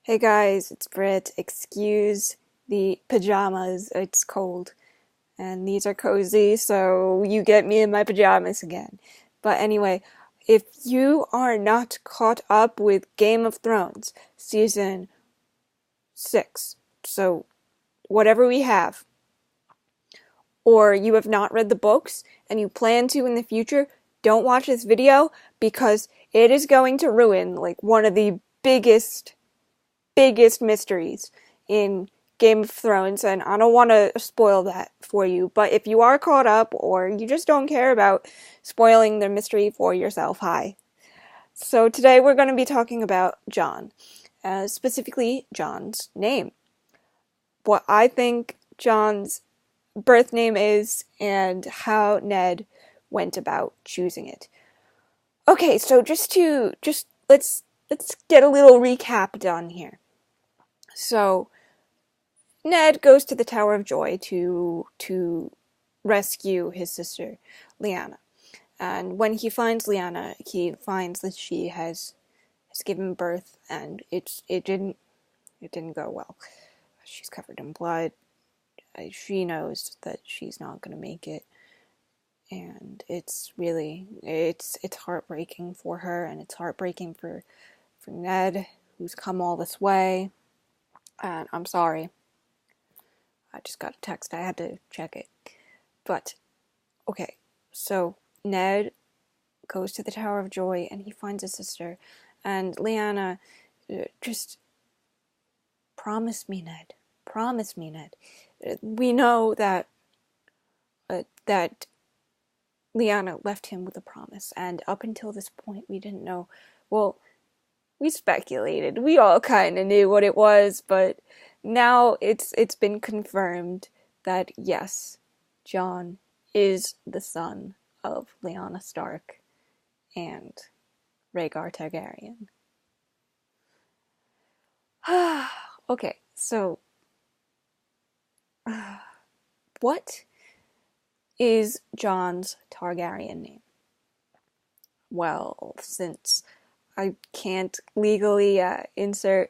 Hey guys, it's Britt. Excuse the pajamas, it's cold. And these are cozy, so you get me in my pajamas again. But anyway, if you are not caught up with Game of Thrones season 6, so whatever we have, or you have not read the books and you plan to in the future, don't watch this video because it is going to ruin like one of the biggest mysteries in Game of Thrones, and I don't want to spoil that for you, but if you are caught up or you just don't care about spoiling the mystery for yourself, hi. So today we're going to be talking about Jon, specifically Jon's name. What I think Jon's birth name is and how Ned went about choosing it. Okay, so let's get a little recap done here. So Ned goes to the Tower of Joy to rescue his sister, Lyanna. And when he finds Lyanna, he finds that she has given birth, and it didn't go well. She's covered in blood. She knows that she's not gonna make it, and it's heartbreaking for her, and it's heartbreaking for Ned, who's come all this way. And I'm sorry. I just got a text. I had to check it. But, okay, so Ned goes to the Tower of Joy and he finds his sister. And Lyanna, just promise me, Ned. Promise me, Ned. We know that Lyanna left him with a promise. And up until this point, we didn't know. Well, we speculated. We all kind of knew what it was, but now it's been confirmed that yes, Jon is the son of Lyanna Stark and Rhaegar Targaryen. Okay, so what is Jon's Targaryen name? Well, since I can't legally insert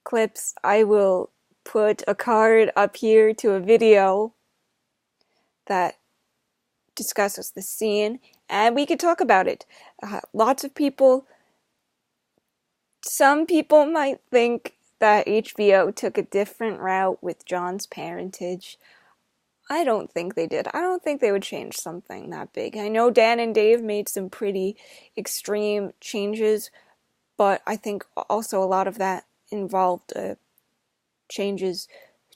clips, I will put a card up here to a video that discusses the scene, and we could talk about it. Lots of people, some people might think that HBO took a different route with Jon's parentage. I don't think they did. I don't think they would change something that big. I know Dan and Dave made some pretty extreme changes, but I think also a lot of that involved changes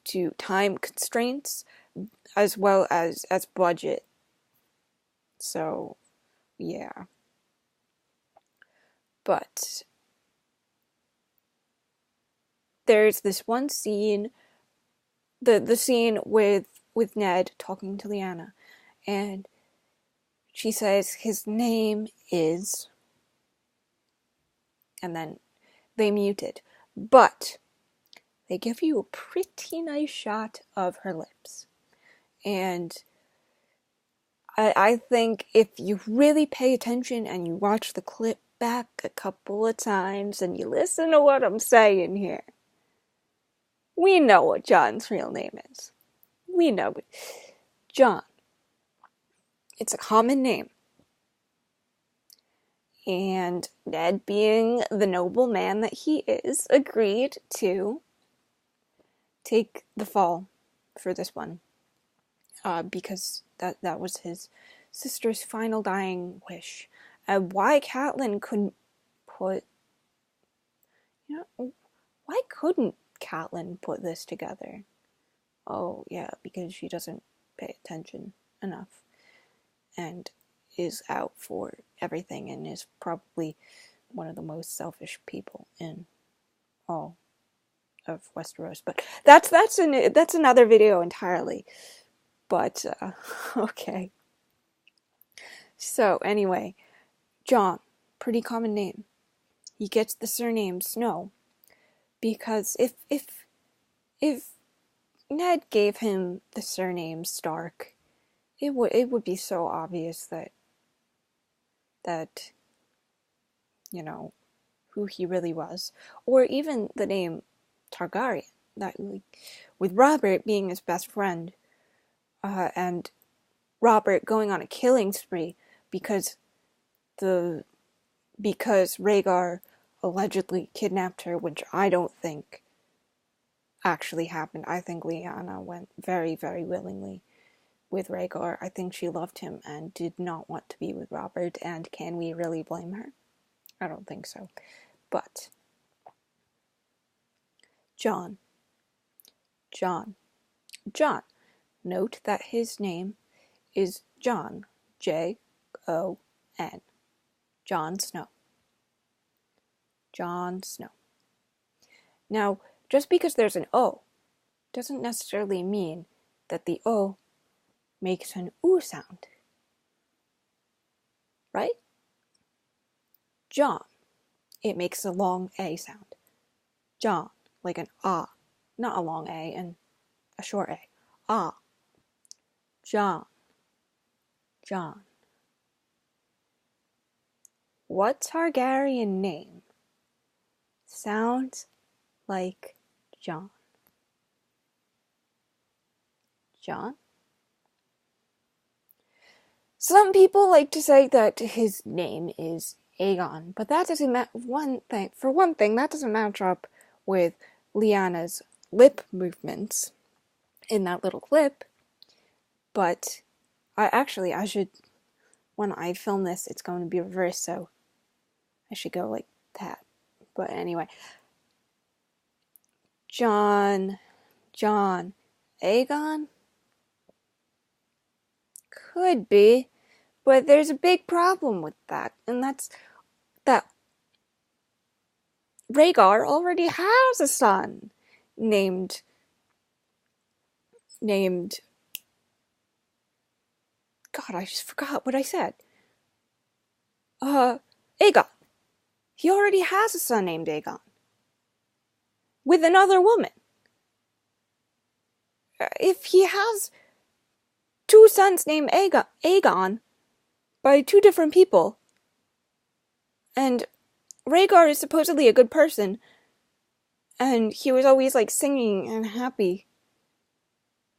to time constraints as well as budget. So, yeah. But there's this one scene, the scene with Ned talking to Lyanna, and she says his name is, and then they mute it. But they give you a pretty nice shot of her lips. And I think if you really pay attention and you watch the clip back a couple of times and you listen to what I'm saying here, we know what Jon's real name is. We know it. Jon. It's a common name. And Ned, being the noble man that he is, agreed to take the fall for this one. Because that was his sister's final dying wish. Why Catelyn couldn't put... why couldn't Catelyn put this together? Oh, yeah, because she doesn't pay attention enough. And is out for everything and is probably one of the most selfish people in all of Westeros. But that's another video entirely. But okay. So anyway, Jon, pretty common name. He gets the surname Snow because if Ned gave him the surname Stark, it would be so obvious that who he really was, or even the name Targaryen. That, like, with Robert being his best friend, and Robert going on a killing spree because Rhaegar allegedly kidnapped her, which I don't think actually happened. I think Lyanna went very, very willingly with Rhaegar. I think she loved him and did not want to be with Robert, and can we really blame her? I don't think so. But Jon. Note that his name is Jon. Jon. Jon Snow. Jon Snow. Now, just because there's an O doesn't necessarily mean that the O makes an oo sound. Right? John. It makes a long A sound. John, like an ah. Not a long A and a short A. Ah. Jon. What Targaryen name sounds like Jon? Jon? Some people like to say that his name is Aegon, but that doesn't for one thing, that doesn't match up with Lyanna's lip movements in that little clip. But I should, when I film this, it's going to be reversed, so I should go like that. But anyway, Jon, Aegon? Could be, but there's a big problem with that, and that's that Rhaegar already has a son named God, I just forgot what I said. Aegon. He already has a son named Aegon. With another woman. If he has two sons named Aegon by two different people, and Rhaegar is supposedly a good person, and he was always like singing and happy,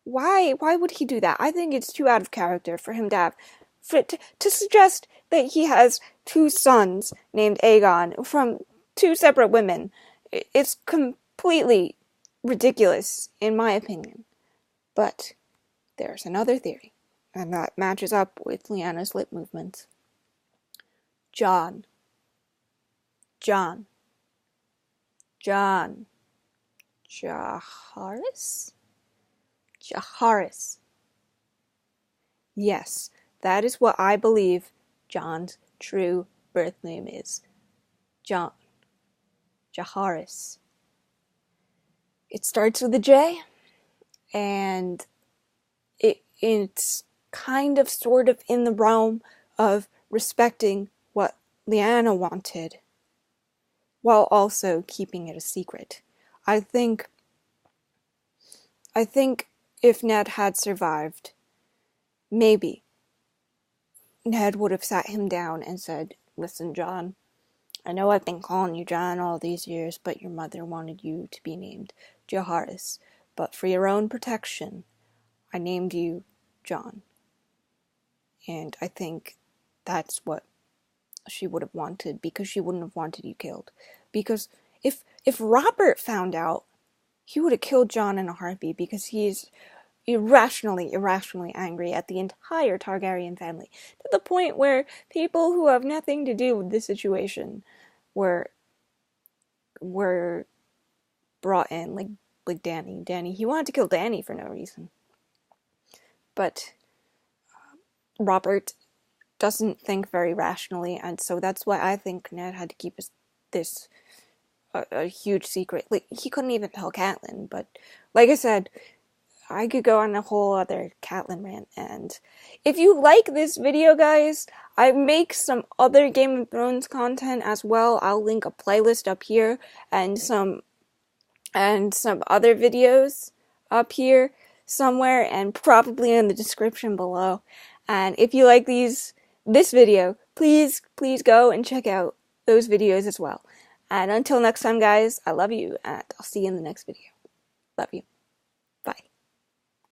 why would he do that? I think it's too out of character for him to have, to suggest that he has two sons named Aegon from two separate women. It's completely ridiculous, in my opinion. But there's another theory, and that matches up with Lyanna's lip movements. Jon. Jaehaerys? Yes, that is what I believe Jon's true birth name is. Jon. Jaehaerys. It starts with a J, and it's kind of sort of in the realm of respecting what Lyanna wanted, while also keeping it a secret. I think if Ned had survived, maybe Ned would have sat him down and said, "Listen, Jon, I know I've been calling you Jon all these years, but your mother wanted you to be named Jaehaerys. But for your own protection, I named you Jon." And I think that's what she would have wanted, because she wouldn't have wanted you killed. Because if Robert found out, he would have killed Jon in a heartbeat, because he's irrationally angry at the entire Targaryen family, to the point where people who have nothing to do with this situation were brought in, like Dany. He wanted to kill Dany for no reason. But Robert doesn't think very rationally, and so that's why I think Ned had to keep this a huge secret. Like, he couldn't even tell Catelyn, but like I said, I could go on a whole other Catelyn rant. And if you like this video, guys, I make some other Game of Thrones content as well. I'll link a playlist up here and some other videos up here somewhere, and probably in the description below. And if you like this video, please go and check out those videos as well. And until next time, guys, I love you, and I'll see you in the next video. Love you.